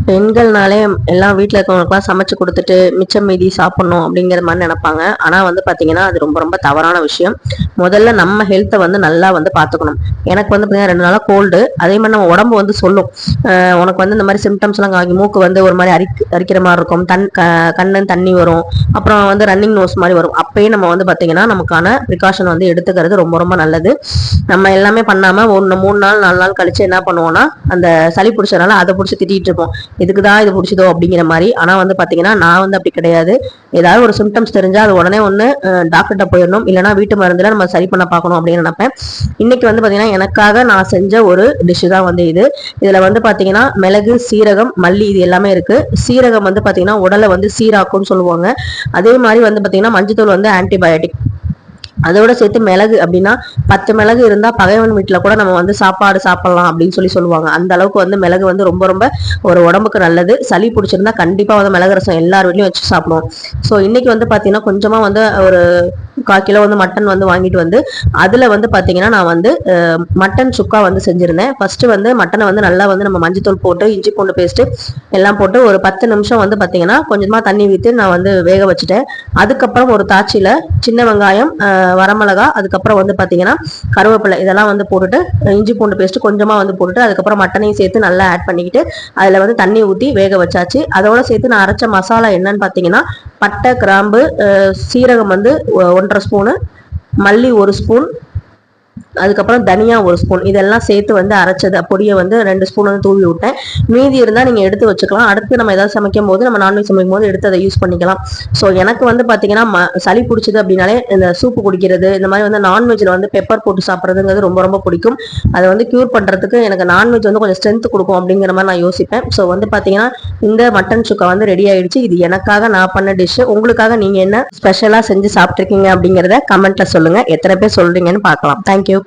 பெண்கள்னாலே எல்லாம் வீட்டில் இருக்கவங்களுக்குலாம் சமைச்சு கொடுத்துட்டு மிச்சம் மீதி சாப்பிடணும் அப்படிங்கிற மாதிரி நினைப்பாங்க. ஆனால் வந்து பார்த்தீங்கன்னா அது ரொம்ப ரொம்ப தவறான விஷயம். முதல்ல நம்ம ஹெல்த்தை வந்து நல்லா வந்து பார்த்துக்கணும். எனக்கு வந்து பார்த்தீங்கன்னா 2 நாளாக கோல்டு. அதே மாதிரி நம்ம உடம்பு வந்து சொல்லும், உனக்கு வந்து இந்த மாதிரி சிம்டம்ஸ்லாம் ஆகி மூக்கு வந்து ஒரு மாதிரி அரிக்கிற மாதிரி இருக்கும், கண்ணு தண்ணி வரும், அப்புறம் வந்து ரன்னிங் நோஸ் மாதிரி வரும். அப்பயே நம்ம வந்து பார்த்தீங்கன்னா நமக்கான ப்ரிகாஷன் வந்து எடுத்துக்கிறது ரொம்ப ரொம்ப நல்லது. நம்ம எல்லாமே பண்ணாமல் 3 நாள் 4 நாள் கழிச்சு என்ன பண்ணுவோம்னா அந்த சளி பிடிச்சதுனால அதை பிடிச்சி திட்டிகிட்டு இருப்போம், இதுக்குதான் இது பிடிச்சதோ அப்படிங்கிற மாதிரி. ஆனா வந்து பாத்தீங்கன்னா நான் வந்து அப்படி கிடையாது. ஏதாவது ஒரு சிம்டம்ஸ் தெரிஞ்சா அது உடனே டாக்டர்கிட்ட போயிடணும், இல்லைன்னா வீட்டு மருந்துல நம்ம சரி பண்ண பார்க்கணும் அப்படின்னு நினைப்பேன். இன்னைக்கு வந்து பாத்தீங்கன்னா எனக்காக நான் செஞ்ச ஒரு டிஷ் தான் வந்து இது. இதுல வந்து பாத்தீங்கன்னா மிளகு, சீரகம், மல்லி இது எல்லாமே இருக்கு. சீரகம் வந்து பாத்தீங்கன்னா உடலை வந்து சீராக்கும்னு சொல்லுவாங்க. அதே மாதிரி வந்து பாத்தீங்கன்னா மஞ்சத்தூள் வந்து ஆன்டிபயோட்டிக். அதோட சேர்த்து மிளகு அப்படின்னா 10 மிளகு இருந்தா பகைவன் வீட்டுல கூட நம்ம வந்து சாப்பாடு சாப்பிடலாம் அப்படின்னு சொல்லுவாங்க. அந்த அளவுக்கு வந்து மிளகு வந்து ரொம்ப ரொம்ப ஒரு உடம்புக்கு நல்லது. சளி பிடிச்சிருந்தா கண்டிப்பா வந்து மிளகு ரசம் எல்லார் வீட்லயும் வச்சு சாப்பிடுவோம். ஸோ இன்னைக்கு வந்து பாத்தீங்கன்னா கொஞ்சமா வந்து ஒரு 1/4 கிலோ வந்து மட்டன் வந்து வாங்கிட்டு வந்து அதுல வந்து பாத்தீங்கன்னா நான் வந்து மட்டன் சுக்கா வந்து செஞ்சிருந்தேன். ஃபர்ஸ்ட் வந்து மட்டனை வந்து நல்லா வந்து நம்ம மஞ்சத்தூள் போட்டு இஞ்சி பூண்டு பேஸ்ட் எல்லாம் போட்டு ஒரு 10 நிமிஷம் வந்து பாத்தீங்கன்னா கொஞ்சமா தண்ணி ஊற்றி நான் வந்து வேக வச்சுட்டேன். அதுக்கப்புறம் ஒரு தாச்சியில சின்ன வெங்காயம், வரமிளகா, அதுக்கப்புறம் வந்து பாத்தீங்கன்னா கருவேப்பிலை இதெல்லாம் வந்து போட்டுட்டு இஞ்சி பூண்டு பேஸ்ட் கொஞ்சமா வந்து போட்டுட்டு அதுக்கப்புறம் மட்டனையும் சேர்த்து நல்லா ஆட் பண்ணிக்கிட்டு அதுல வந்து தண்ணி ஊற்றி வேக வச்சாச்சு. அதோட சேர்த்து நான் அரைச்ச மசாலா என்னன்னு பாத்தீங்கன்னா பட்டை, கிராம்பு, சீரகம் வந்து 1.5 ஸ்பூனு, மல்லி 1 ஸ்பூன், அதுக்கப்புறம் தனியா 1 ஸ்பூன் இதெல்லாம் சேர்த்து வந்து அரைச்சது பொடியை வந்து 2 ஸ்பூன் வந்து தூவி விட்டேன். மீதி இருந்தா நீங்க எடுத்து வச்சுக்கலாம். அடுத்து நம்ம ஏதாவது சமைக்கும் போது நம்ம நான்வெஜ் சமைக்கும் போது எடுத்து அதை யூஸ் பண்ணிக்கலாம். ஸோ எனக்கு வந்து பாத்தீங்கன்னா சளி பிடிச்சது அப்படின்னாலே இந்த சூப்பு குடிக்கிறது, இந்த மாதிரி வந்து நான்வெஜ்ல வந்து பெப்பர் போட்டு சாப்பிட்றதுங்கிறது ரொம்ப ரொம்ப பிடிக்கும். அதை வந்து கியூர் பண்றதுக்கு எனக்கு நான்வெஜ் வந்து கொஞ்சம் ஸ்ட்ரென்த் கொடுக்கும் அப்படிங்கிற மாதிரி நான் யோசிப்பேன். ஸோ வந்து பாத்தீங்கன்னா இந்த மட்டன் சுக்கா வந்து ரெடி ஆயிடுச்சு. இது எனக்காக நான் பண்ண டிஷ். உங்களுக்காக நீங்க என்ன ஸ்பெஷலா செஞ்சு சாப்பிட்டுருக்கீங்க அப்படிங்கிறத கமெண்ட்ல சொல்லுங்க. எத்தனை பேர் சொல்றீங்கன்னு பார்க்கலாம். தேங்க்யூ.